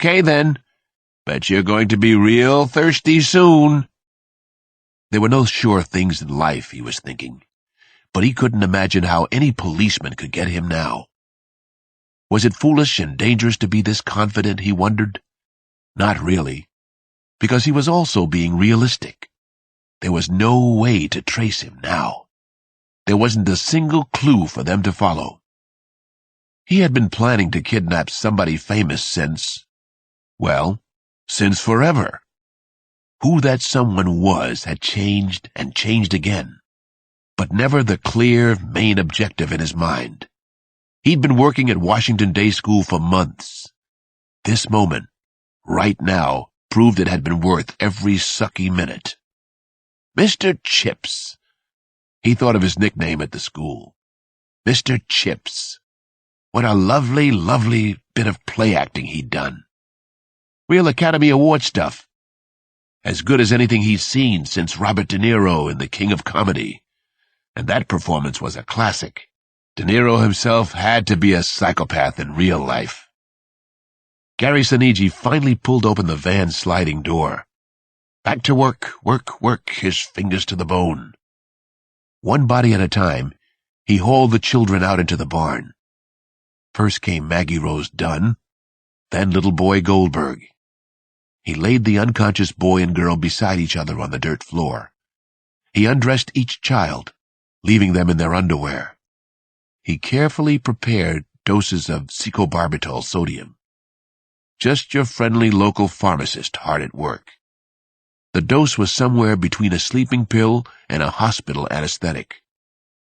Okay, then. Bet you're going to be real thirsty soon. There were no sure things in life, he was thinking, but he couldn't imagine how any policeman could get him now. Was it foolish and dangerous to be this confident, he wondered? Not really, because he was also being realistic. There was no way to trace him now. There wasn't a single clue for them to follow. He had been planning to kidnap somebody famous since forever. Who that someone was had changed and changed again, but never the clear, main objective in his mind. He'd been working at Washington Day School for months. This moment, right now, proved it had been worth every sucky minute. Mr. Chips. He thought of his nickname at the school. Mr. Chips. What a lovely, lovely bit of play acting he'd done. Real Academy Award stuff. As good as anything he'd seen since Robert De Niro in The King of Comedy. And that performance was a classic. De Niro himself had to be a psychopath in real life. Gary Sinigi finally pulled open the van's sliding door. Back to work, work, his fingers to the bone. One body at a time, he hauled the children out into the barn. First came Maggie Rose Dunn, then little boy Goldberg. He laid the unconscious boy and girl beside each other on the dirt floor. He undressed each child, leaving them in their underwear. He carefully prepared doses of secobarbital sodium. Just your friendly local pharmacist hard at work. The dose was somewhere between a sleeping pill and a hospital anesthetic.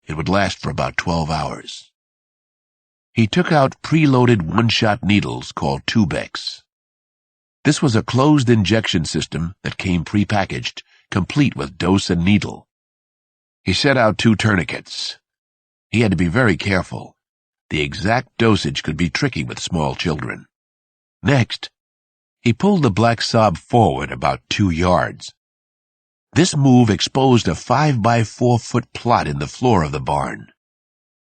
It would last for about 12 hours. He took out preloaded one-shot needles called Tubex. This was a closed injection system that came prepackaged, complete with dose and needle. He set out 2 tourniquets. He had to be very careful. The exact dosage could be tricky with small children. Next, he pulled the black Saab forward about 2 yards. This move exposed a 5-by-4-foot plot in the floor of the barn.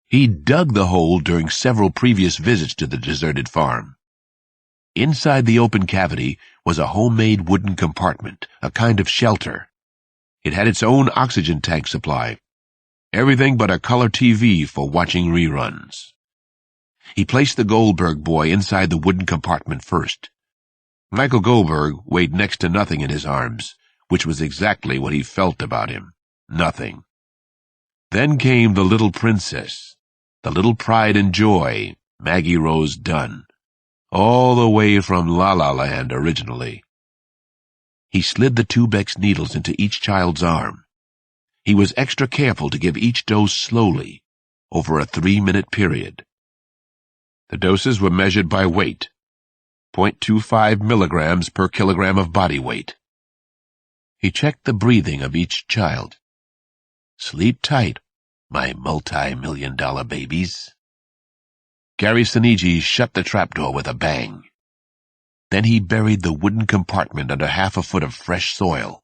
He'd dug the hole during several previous visits to the deserted farm. Inside the open cavity was a homemade wooden compartment, a kind of shelter. It had its own oxygen tank supply. Everything but a color TV for watching reruns. He placed the Goldberg boy inside the wooden compartment first. Michael Goldberg weighed next to nothing in his arms, which was exactly what he felt about him. Nothing. Then came the little princess, the little pride and joy, Maggie Rose Dunn, all the way from La La Land originally. He slid the Tubex needles into each child's arm. He was extra careful to give each dose slowly, over a 3-minute period. The doses were measured by weight, 0.25 milligrams per kilogram of body weight. He checked the breathing of each child. Sleep tight, my multi-million-dollar babies. Gary Sinigi shut the trapdoor with a bang. Then he buried the wooden compartment under half a foot of fresh soil,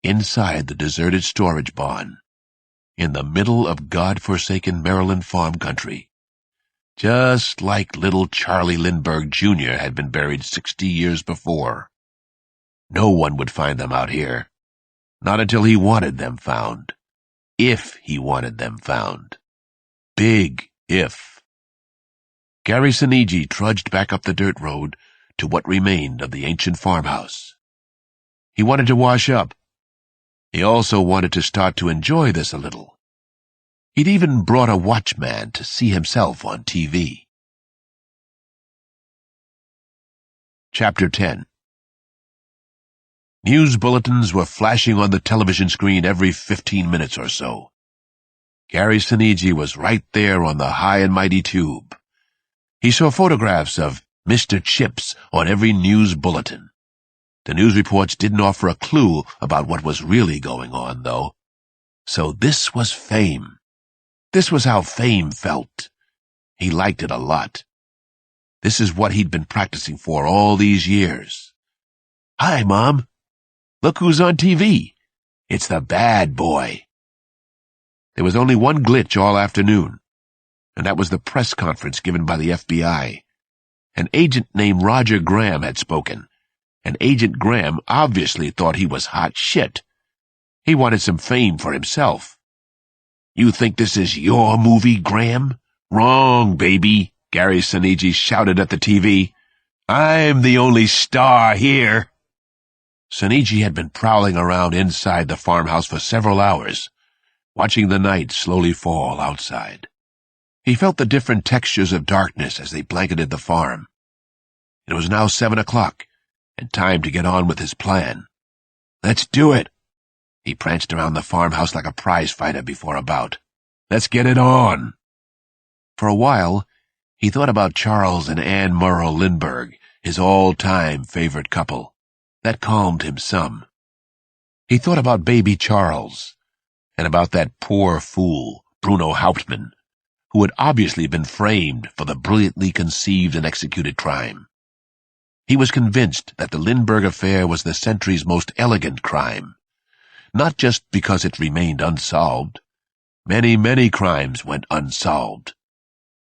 inside the deserted storage barn, in the middle of God-forsaken Maryland farm country, just like little Charlie Lindbergh Jr. had been buried 60 years before. No one would find them out here, not until he wanted them found. If he wanted them found. Big if. Gary Sinigi trudged back up the dirt road to what remained of the ancient farmhouse. He wanted to wash up. He also wanted to start to enjoy this a little. He'd even brought a watchman to see himself on TV. Chapter 10. News bulletins were flashing on the television screen every 15 minutes or so. Gary Sinigi was right there on the high and mighty tube. He saw photographs of Mr. Chips on every news bulletin. The news reports didn't offer a clue about what was really going on, though. So this was fame. This was how fame felt. He liked it a lot. This is what he'd been practicing for all these years. Hi, Mom. Look who's on TV. It's the bad boy. There was only one glitch all afternoon, and that was the press conference given by the FBI. An agent named Roger Graham had spoken, and Agent Graham obviously thought he was hot shit. He wanted some fame for himself. "You think this is your movie, Graham? Wrong, baby," Gary Sinise shouted at the TV. "I'm the only star here." Sinise had been prowling around inside the farmhouse for several hours, watching the night slowly fall outside. He felt the different textures of darkness as they blanketed the farm. It was now 7 o'clock, and time to get on with his plan. "Let's do it." He pranced around the farmhouse like a prize fighter before a bout. "Let's get it on." For a while, he thought about Charles and Anne Murrell Lindbergh, his all-time favorite couple. That calmed him some. He thought about baby Charles, and about that poor fool, Bruno Hauptmann, who had obviously been framed for the brilliantly conceived and executed crime. He was convinced that the Lindbergh affair was the century's most elegant crime, not just because it remained unsolved. Many, many crimes went unsolved,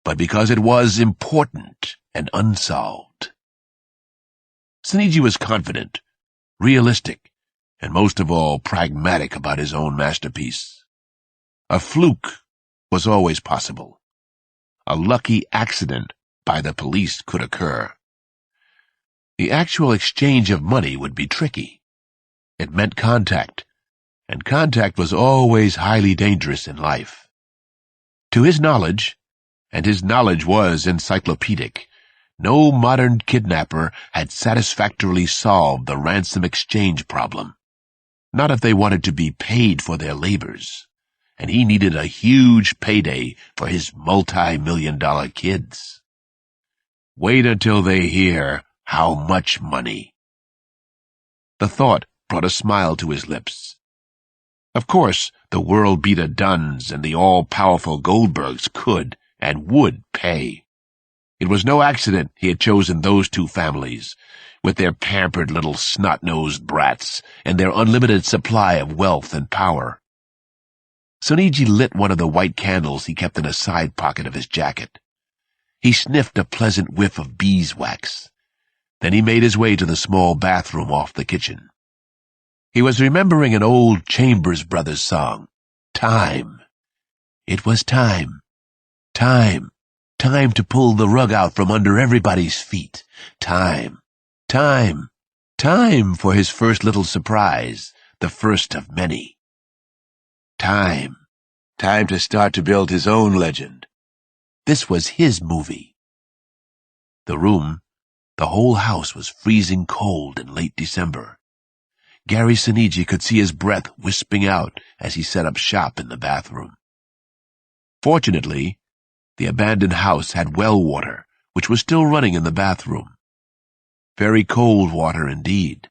but because it was important and unsolved. Sinise was confident, realistic, and most of all pragmatic about his own masterpiece. A fluke was always possible. A lucky accident by the police could occur. The actual exchange of money would be tricky. It meant contact, and contact was always highly dangerous in life. To his knowledge, and his knowledge was encyclopedic, no modern kidnapper had satisfactorily solved the ransom exchange problem. Not if they wanted to be paid for their labors, and he needed a huge payday for his multi-million-dollar kids. Wait until they hear how much money. The thought brought a smile to his lips. Of course, the world-beater Dunns and the all-powerful Goldbergs could and would pay. It was no accident he had chosen those two families, with their pampered little snot-nosed brats and their unlimited supply of wealth and power. Sinise lit one of the white candles he kept in a side pocket of his jacket. He sniffed a pleasant whiff of beeswax. Then he made his way to the small bathroom off the kitchen. He was remembering an old Chambers Brothers song, Time. It was time. Time. Time to pull the rug out from under everybody's feet. Time. Time. Time for his first little surprise, the first of many. Time. Time to start to build his own legend. This was his movie. The whole house was freezing cold in late December. Gary Sinise could see his breath wisping out as he set up shop in the bathroom. Fortunately, the abandoned house had well water, which was still running in the bathroom. Very cold water indeed.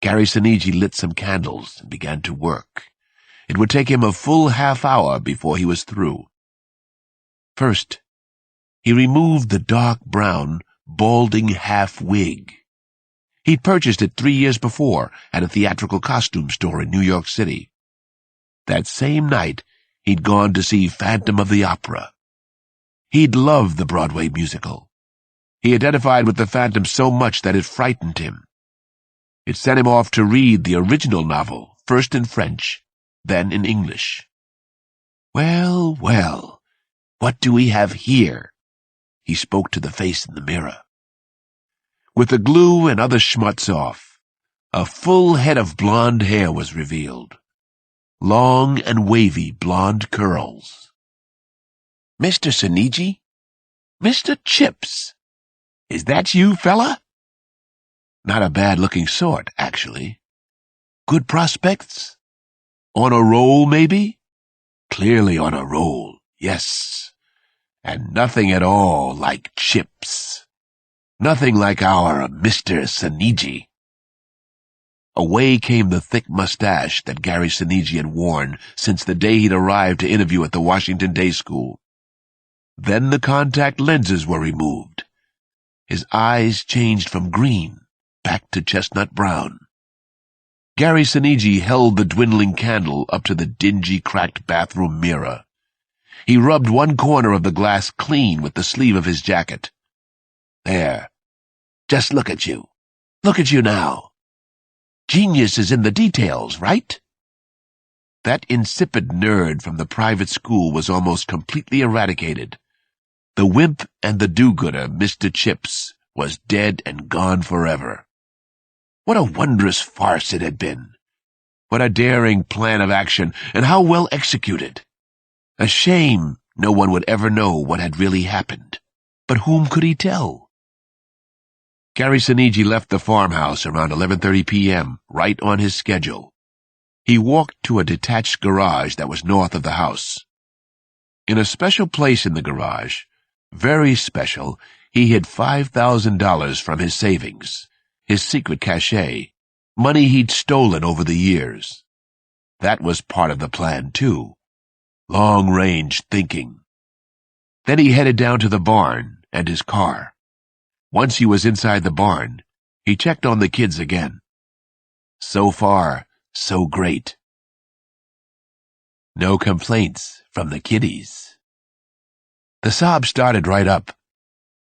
Gary Sinise lit some candles and began to work. It would take him a full half-hour before he was through. First, he removed the dark brown, balding half-wig. He'd purchased it 3 years before at a theatrical costume store in New York City. That same night, he'd gone to see Phantom of the Opera. He'd loved the Broadway musical. He identified with the Phantom so much that it frightened him. It sent him off to read the original novel, first in French, then in English. "Well, well, what do we have here?" He spoke to the face in the mirror. With the glue and other schmutz off, a full head of blonde hair was revealed. Long and wavy blonde curls. "Mr. Sinise? Mr. Chips? Is that you, fella?" Not a bad-looking sort, actually. Good prospects? On a roll, maybe? Clearly on a roll, yes. And nothing at all like Chips. Nothing like our Mr. Sinise. Away came the thick mustache that Gary Sinise had worn since the day he'd arrived to interview at the Washington Day School. Then the contact lenses were removed. His eyes changed from green back to chestnut brown. Gary Sinise held the dwindling candle up to the dingy, cracked bathroom mirror. He rubbed one corner of the glass clean with the sleeve of his jacket. There. Just look at you. Look at you now. Genius is in the details, right? That insipid nerd from the private school was almost completely eradicated. The wimp and the do-gooder, Mr. Chips, was dead and gone forever. What a wondrous farce it had been. What a daring plan of action, and how well executed. A shame no one would ever know what had really happened. But whom could he tell? Gary Sinigi left the farmhouse around 11:30 p.m., right on his schedule. He walked to a detached garage that was north of the house. In a special place in the garage, very special, he hid $5,000 from his savings, his secret cachet, money he'd stolen over the years. That was part of the plan, too. Long-range thinking. Then he headed down to the barn and his car. Once he was inside the barn, he checked on the kids again. So far, so great. No complaints from the kiddies. The Saab started right up.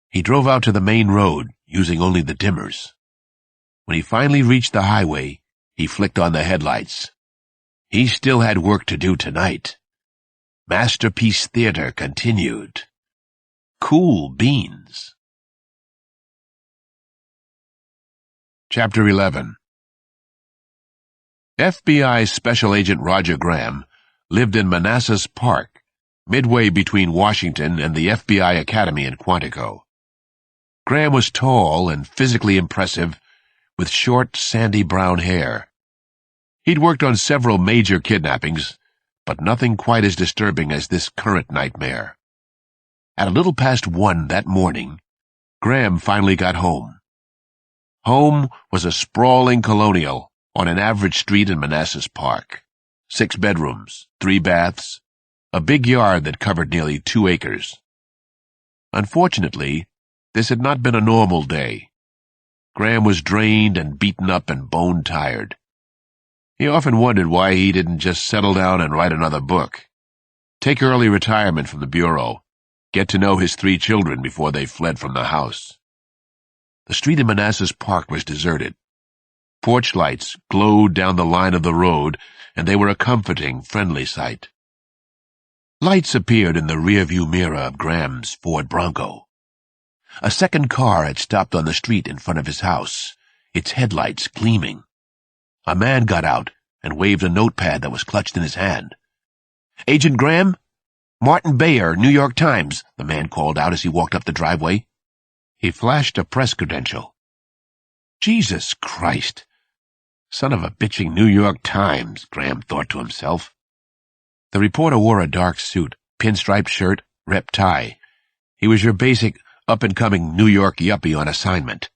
He drove out to the main road, using only the dimmers. When he finally reached the highway, he flicked on the headlights. He still had work to do tonight. Masterpiece Theater continued. Cool beans. Chapter 11. FBI Special Agent Roger Graham lived in Manassas Park, midway between Washington and the FBI Academy in Quantico. Graham was tall and physically impressive, with short, sandy brown hair. He'd worked on several major kidnappings, but nothing quite as disturbing as this current nightmare. At a little past 1 that morning, Graham finally got home. Home was a sprawling colonial on an average street in Manassas Park. 6 bedrooms, 3 baths, a big yard that covered nearly 2 acres. Unfortunately, this had not been a normal day. Graham was drained and beaten up and bone-tired. He often wondered why he didn't just settle down and write another book. Take early retirement from the bureau. Get to know his 3 children before they fled from the house. The street in Manassas Park was deserted. Porch lights glowed down the line of the road, and they were a comforting, friendly sight. Lights appeared in the rearview mirror of Graham's Ford Bronco. A second car had stopped on the street in front of his house, its headlights gleaming. A man got out and waved a notepad that was clutched in his hand. "Agent Graham? Martin Bayer, New York Times," the man called out as he walked up the driveway. He flashed a press credential. Jesus Christ! Son of a bitching New York Times, Graham thought to himself. The reporter wore a dark suit, pinstripe shirt, rep tie. He was your basic, up-and-coming New York yuppie on assignment.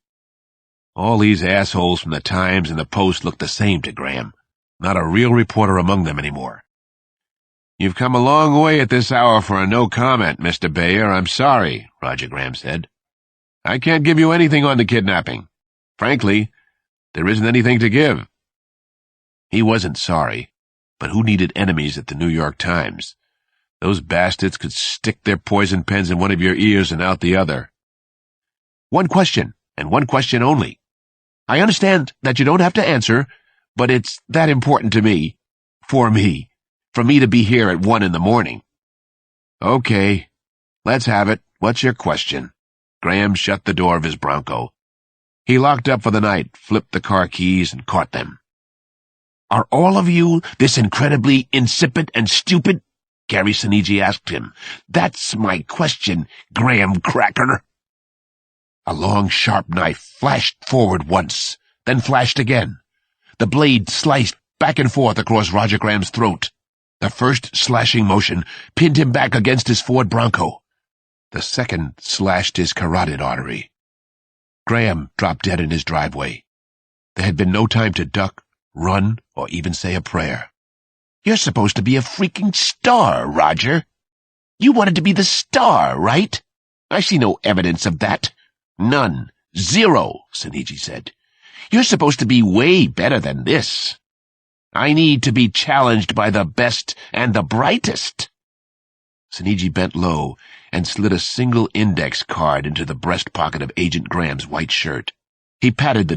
All these assholes from the Times and the Post looked the same to Graham. Not a real reporter among them anymore. "You've come a long way at this hour for a no comment, Mr. Bayer. I'm sorry," Roger Graham said. "I can't give you anything on the kidnapping. Frankly, there isn't anything to give." He wasn't sorry, but who needed enemies at the New York Times? Those bastards could stick their poison pens in one of your ears and out the other. "One question, and one question only. I understand that you don't have to answer, but it's that important to me. For me to be here at 1 in the morning." "Okay, let's have it. What's your question?" Graham shut the door of his Bronco. He locked up for the night, flipped the car keys, and caught them. "Are all of you this incredibly insipid and stupid?" Gary Sinigi asked him. "That's my question, Graham Cracker." A long, sharp knife flashed forward once, then flashed again. The blade sliced back and forth across Roger Graham's throat. The first slashing motion pinned him back against his Ford Bronco. The second slashed his carotid artery. Graham dropped dead in his driveway. There had been no time to duck, run, or even say a prayer. "You're supposed to be a freaking star, Roger. You wanted to be the star, right? I see no evidence of that. None. Zero," Sinigi said. "You're supposed to be way better than this. I need to be challenged by the best and the brightest." Sinigi bent low and slid a single index card into the breast pocket of Agent Graham's white shirt. He patted the